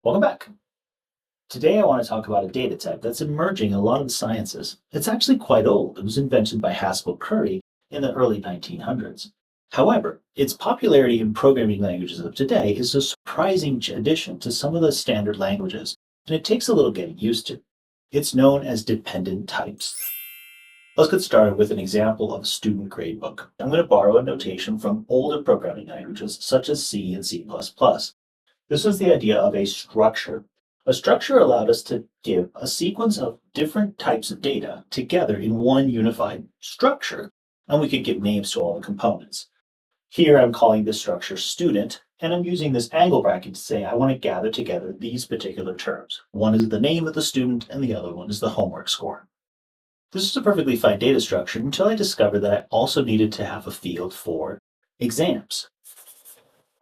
Welcome back. Today I want to talk about a data type that's emerging in a lot of the sciences. It's actually quite old. It was invented by Haskell Curry in the early 1900s. However, its popularity in programming languages of today is a surprising addition to some of the standard languages, and it takes a little getting used to. It's known as dependent types. Let's get started with an example of a student gradebook. I'm going to borrow a notation from older programming languages such as C and C++. This was the idea of a structure. A structure allowed us to give a sequence of different types of data together in one unified structure, and we could give names to all the components. Here I'm calling this structure student, and I'm using this angle bracket to say I want to gather together these particular terms. One is the name of the student, and the other one is the homework score. This is a perfectly fine data structure until I discovered that I also needed to have a field for exams.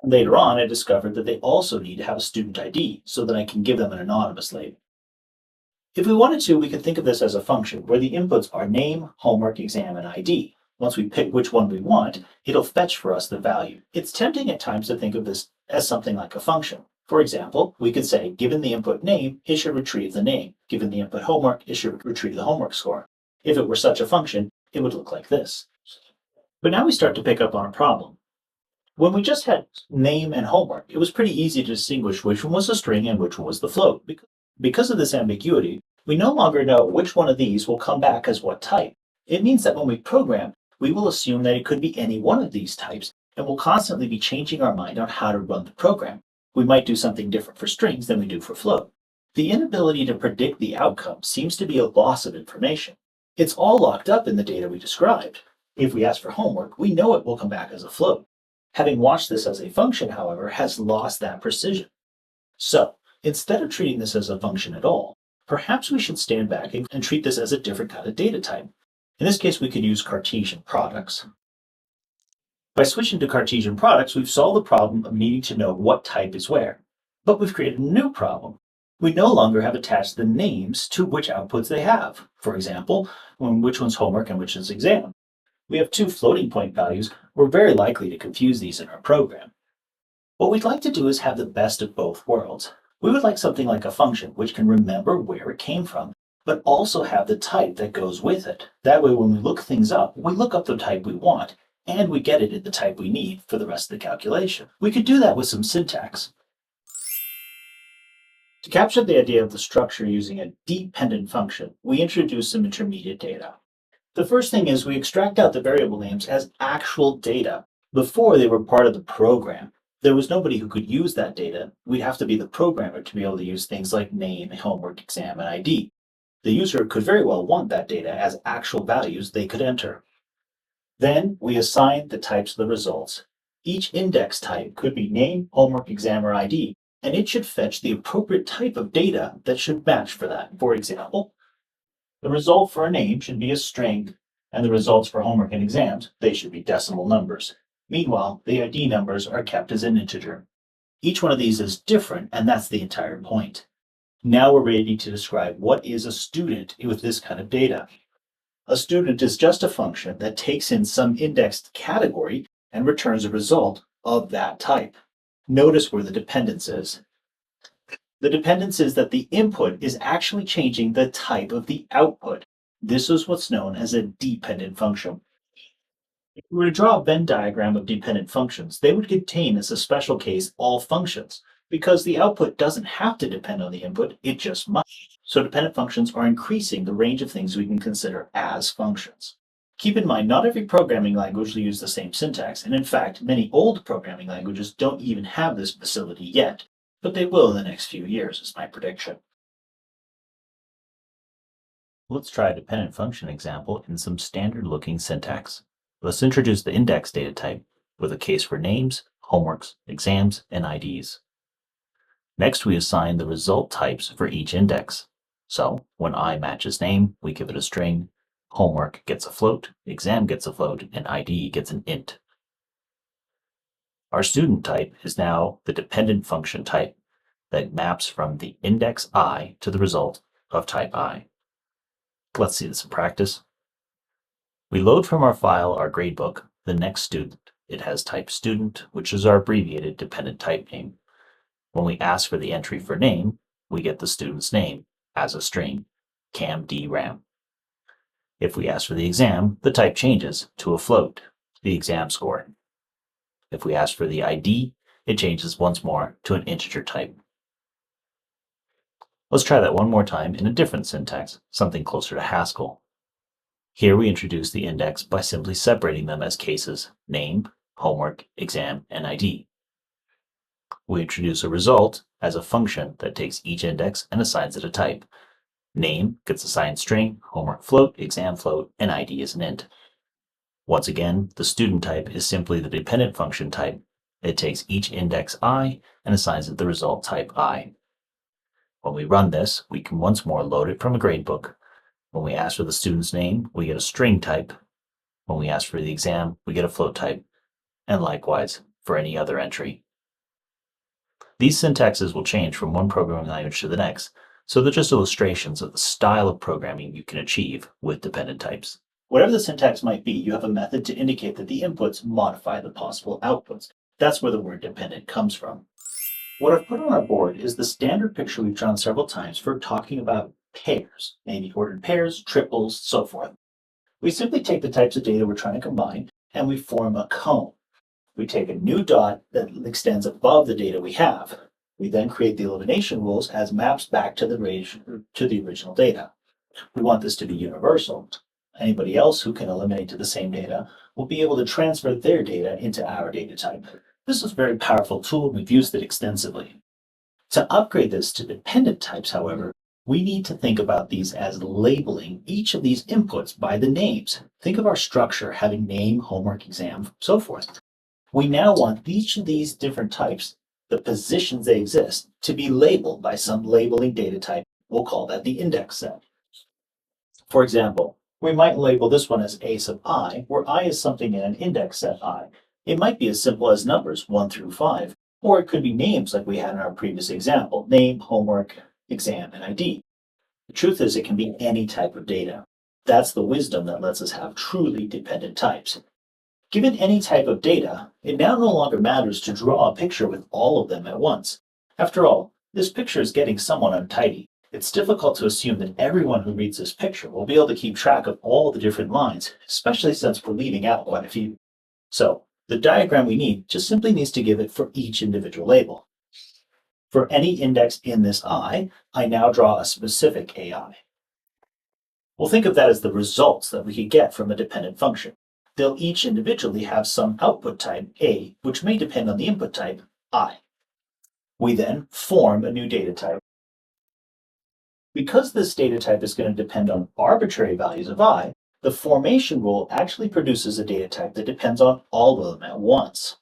Later on, I discovered that they also need to have a student ID so that I can give them an anonymous label. If we wanted to, we could think of this as a function where the inputs are name, homework, exam, and ID. Once we pick which one we want, it'll fetch for us the value. It's tempting at times to think of this as something like a function. For example, we could say, given the input name, it should retrieve the name. Given the input homework, it should retrieve the homework score. If it were such a function, it would look like this. But now we start to pick up on a problem. When we just had name and homework, it was pretty easy to distinguish which one was a string and which one was the float. Because of this ambiguity, we no longer know which one of these will come back as what type. It means that when we program, we will assume that it could be any one of these types, and we'll constantly be changing our mind on how to run the program. We might do something different for strings than we do for float. The inability to predict the outcome seems to be a loss of information. It's all locked up in the data we described. If we ask for homework, we know it will come back as a float. Having watched this as a function, however, has lost that precision. So, instead of treating this as a function at all, perhaps we should stand back and treat this as a different kind of data type. In this case, we could use Cartesian products. By switching to Cartesian products, we've solved the problem of needing to know what type is where. But we've created a new problem. We no longer have attached the names to which outputs they have. For example, which one's homework and which is exam. We have two floating point values. We're very likely to confuse these in our program. What we'd like to do is have the best of both worlds. We would like something like a function which can remember where it came from, but also have the type that goes with it. That way, when we look things up, we look up the type we want, and we get it in the type we need for the rest of the calculation. We could do that with some syntax. To capture the idea of the structure using a dependent function, we introduce some intermediate data. The first thing is we extract out the variable names as actual data. Before they were part of the program, there was nobody who could use that data. We'd have to be the programmer to be able to use things like name, homework, exam, and ID. The user could very well want that data as actual values they could enter. Then we assign the types of the results. Each index type could be name, homework, exam, or ID, and it should fetch the appropriate type of data that should match for that. For example, the result for a name should be a string, and the results for homework and exams, they should be decimal numbers. Meanwhile, the ID numbers are kept as an integer. Each one of these is different, and that's the entire point. Now we're ready to describe what is a student with this kind of data. A student is just a function that takes in some indexed category and returns a result of that type. Notice where the dependence is. The dependence is that the input is actually changing the type of the output. This is what's known as a dependent function. If we were to draw a Venn diagram of dependent functions, they would contain, as a special case, all functions, because the output doesn't have to depend on the input, it just must. So dependent functions are increasing the range of things we can consider as functions. Keep in mind, not every programming language will use the same syntax, and in fact, many old programming languages don't even have this facility yet. But they will in the next few years, is my prediction. Let's try a dependent function example in some standard-looking syntax. Let's introduce the index data type with a case for names, homeworks, exams, and IDs. Next, we assign the result types for each index. So, when I matches name, we give it a string, homework gets a float, exam gets a float, and ID gets an int. Our student type is now the dependent function type that maps from the index I to the result of type I. Let's see this in practice. We load from our file our gradebook, the next student. It has type student, which is our abbreviated dependent type name. When we ask for the entry for name, we get the student's name as a string, camdram. If we ask for the exam, the type changes to a float, the exam score. If we ask for the ID, it changes once more to an integer type. Let's try that one more time in a different syntax, something closer to Haskell. Here we introduce the index by simply separating them as cases: name, homework, exam, and ID. We introduce a result as a function that takes each index and assigns it a type. Name gets assigned string, homework float, exam float, and ID is an int. Once again, the student type is simply the dependent function type. It takes each index I and assigns it the result type I. When we run this, we can once more load it from a gradebook. When we ask for the student's name, we get a string type. When we ask for the exam, we get a float type, and likewise for any other entry. These syntaxes will change from one programming language to the next, so they're just illustrations of the style of programming you can achieve with dependent types. Whatever the syntax might be, you have a method to indicate that the inputs modify the possible outputs. That's where the word dependent comes from. What I've put on our board is the standard picture we've drawn several times for talking about pairs, maybe ordered pairs, triples, so forth. We simply take the types of data we're trying to combine and we form a cone. We take a new dot that extends above the data we have. We then create the elimination rules as maps back to the original data. We want this to be universal. Anybody else who can eliminate to the same data will be able to transfer their data into our data type. This is a very powerful tool, and we've used it extensively. To upgrade this to dependent types, however, we need to think about these as labeling each of these inputs by the names. Think of our structure having name, homework, exam, so forth. We now want each of these different types, the positions they exist, to be labeled by some labeling data type. We'll call that the index set. For example, we might label this one as a sub I, where I is something in an index set I. It might be as simple as numbers 1 through 5, or it could be names like we had in our previous example: name, homework, exam, and ID. The truth is, it can be any type of data. That's the wisdom that lets us have truly dependent types. Given any type of data, it now no longer matters to draw a picture with all of them at once. After all, this picture is getting somewhat untidy. It's difficult to assume that everyone who reads this picture will be able to keep track of all the different lines, especially since we're leaving out quite a few. So, the diagram we need just simply needs to give it for each individual label. For any index in this I now draw a specific AI. We'll think of that as the results that we could get from a dependent function. They'll each individually have some output type, A, which may depend on the input type, I. We then form a new data type. Because this data type is going to depend on arbitrary values of I, the formation rule actually produces a data type that depends on all of them at once.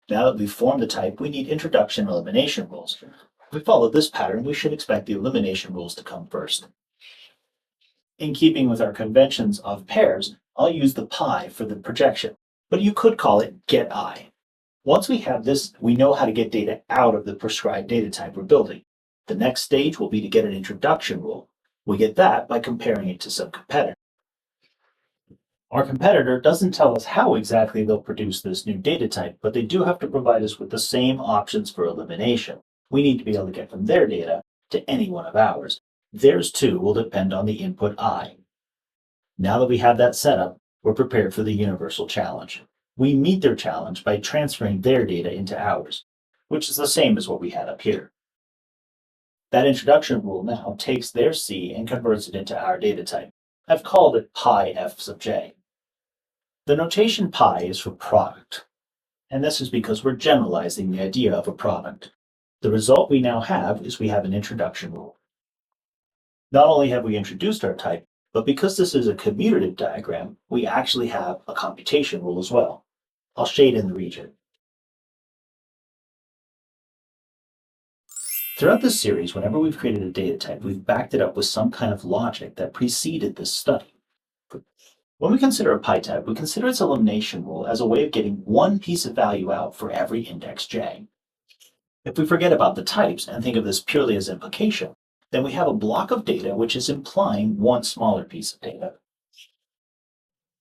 Now that we've formed the type, we need introduction and elimination rules. If we follow this pattern, we should expect the elimination rules to come first. In keeping with our conventions of pairs, I'll use the pi for the projection, but you could call it getI. Once we have this, we know how to get data out of the prescribed data type we're building. The next stage will be to get an introduction rule. We get that by comparing it to some competitor. Our competitor doesn't tell us how exactly they'll produce this new data type, but they do have to provide us with the same options for elimination. We need to be able to get from their data to any one of ours. Theirs too will depend on the input I. Now that we have that set up, we're prepared for the universal challenge. We meet their challenge by transferring their data into ours, which is the same as what we had up here. That introduction rule now takes their C and converts it into our data type. I've called it pi f sub j. The notation pi is for product, and this is because we're generalizing the idea of a product. The result we now have is we have an introduction rule. Not only have we introduced our type, but because this is a commutative diagram, we actually have a computation rule as well. I'll shade in the region. Throughout this series, whenever we've created a data type, we've backed it up with some kind of logic that preceded this study. When we consider a pi type, we consider its elimination rule as a way of getting one piece of value out for every index j. If we forget about the types and think of this purely as implication, then we have a block of data which is implying one smaller piece of data.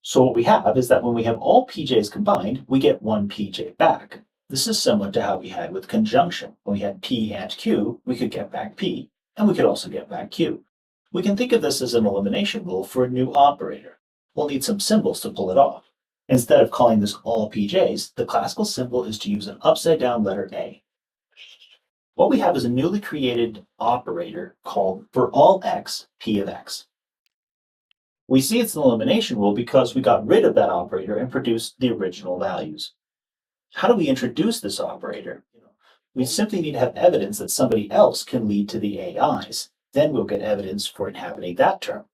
So what we have is that when we have all pj's combined, we get one pj back. This is similar to how we had with conjunction. When we had P and Q, we could get back P, and we could also get back Q. We can think of this as an elimination rule for a new operator. We'll need some symbols to pull it off. Instead of calling this all PJs, the classical symbol is to use an upside down letter A. What we have is a newly created operator called for all x, P of x. We see it's an elimination rule because we got rid of that operator and produced the original values. How do we introduce this operator? We simply need to have evidence that somebody else can lead to the AIs. Then we'll get evidence for inhabiting that term.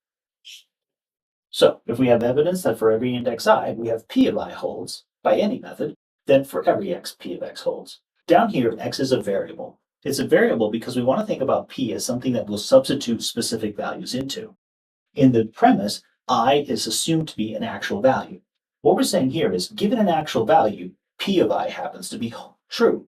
So if we have evidence that for every index I, we have P of I holds by any method, then for every x, P of x holds. Down here, x is a variable. It's a variable because we want to think about P as something that we'll substitute specific values into. In the premise, I is assumed to be an actual value. What we're saying here is, given an actual value, P of I happens to be true.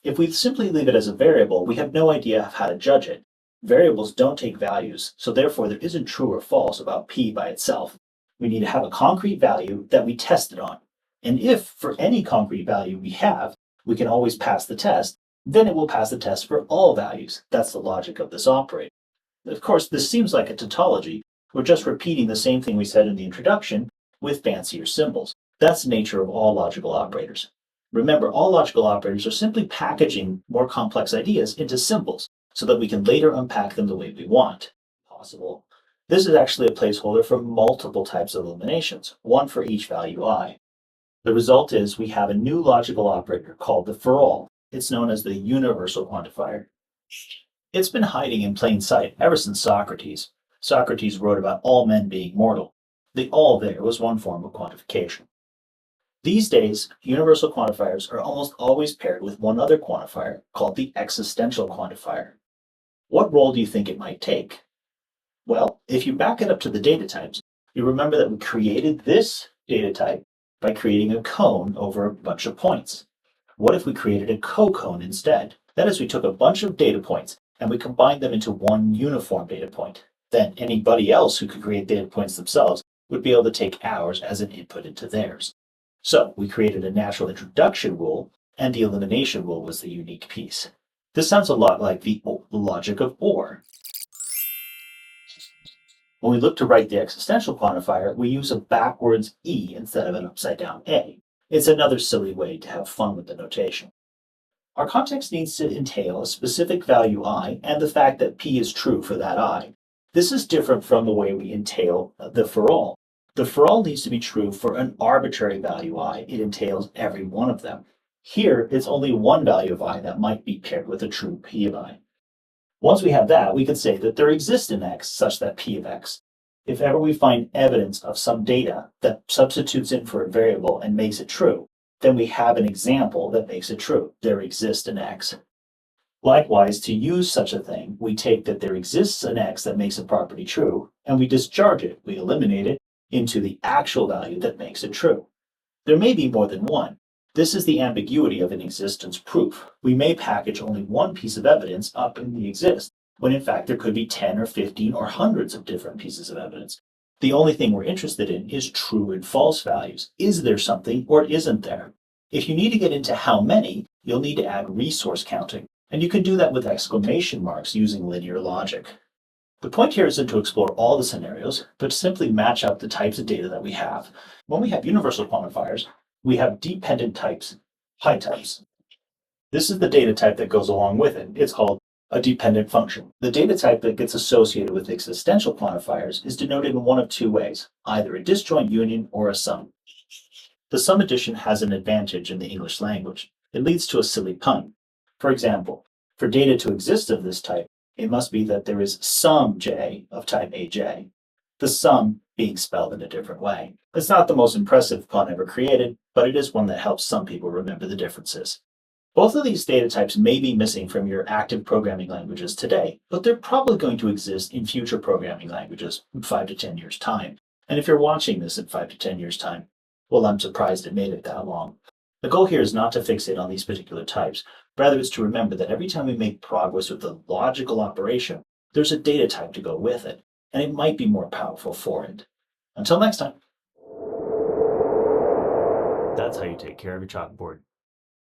If we simply leave it as a variable, we have no idea of how to judge it. Variables don't take values, so therefore there isn't true or false about P by itself. We need to have a concrete value that we test it on. And if for any concrete value we have, we can always pass the test, then it will pass the test for all values. That's the logic of this operator. Of course, this seems like a tautology. We're just repeating the same thing we said in the introduction with fancier symbols. That's the nature of all logical operators. Remember, all logical operators are simply packaging more complex ideas into symbols so that we can later unpack them the way we want. Possible. This is actually a placeholder for multiple types of eliminations, one for each value I. The result is we have a new logical operator called the for all. It's known as the universal quantifier. It's been hiding in plain sight ever since Socrates. Socrates wrote about all men being mortal. The all there was one form of quantification. These days, universal quantifiers are almost always paired with one other quantifier called the existential quantifier. What role do you think it might take? Well, if you back it up to the data types, you remember that we created this data type by creating a cone over a bunch of points. What if we created a co-cone instead? That is, we took a bunch of data points and we combined them into one uniform data point. Then anybody else who could create data points themselves would be able to take ours as an input into theirs. So we created a natural introduction rule, and the elimination rule was the unique piece. This sounds a lot like the logic of OR. When we look to write the existential quantifier, we use a backwards E instead of an upside down A. It's another silly way to have fun with the notation. Our context needs to entail a specific value I and the fact that P is true for that I. This is different from the way we entail the for all. The for all needs to be true for an arbitrary value I. It entails every one of them. Here, it's only one value of I that might be paired with a true P of I. Once we have that, we can say that there exists an X such that P of X. If ever we find evidence of some data that substitutes in for a variable and makes it true, then we have an example that makes it true. There exists an X. Likewise, to use such a thing, we take that there exists an X that makes a property true, and we discharge it, we eliminate it, into the actual value that makes it true. There may be more than one. This is the ambiguity of an existence proof. We may package only one piece of evidence up in the exist, when in fact there could be 10 or 15 or hundreds of different pieces of evidence. The only thing we're interested in is true and false values. Is there something or isn't there? If you need to get into how many, you'll need to add resource counting, and you can do that with exclamation marks using linear logic. The point here isn't to explore all the scenarios, but to simply match up the types of data that we have. When we have universal quantifiers, we have dependent types, high types. This is the data type that goes along with it. It's called a dependent function. The data type that gets associated with existential quantifiers is denoted in one of two ways, either a disjoint union or a sum. The sum addition has an advantage in the English language. It leads to a silly pun. For example, for data to exist of this type, it must be that there is some j of type aj, the sum being spelled in a different way. It's not the most impressive pun ever created, but it is one that helps some people remember the differences. Both of these data types may be missing from your active programming languages today, but they're probably going to exist in future programming languages in 5 to 10 years' time. And if you're watching this in 5 to 10 years' time, well, I'm surprised it made it that long. The goal here is not to fixate on these particular types. Rather, it's to remember that every time we make progress with a logical operation, there's a data type to go with it, and it might be more powerful for it. Until next time. That's how you take care of your chalkboard.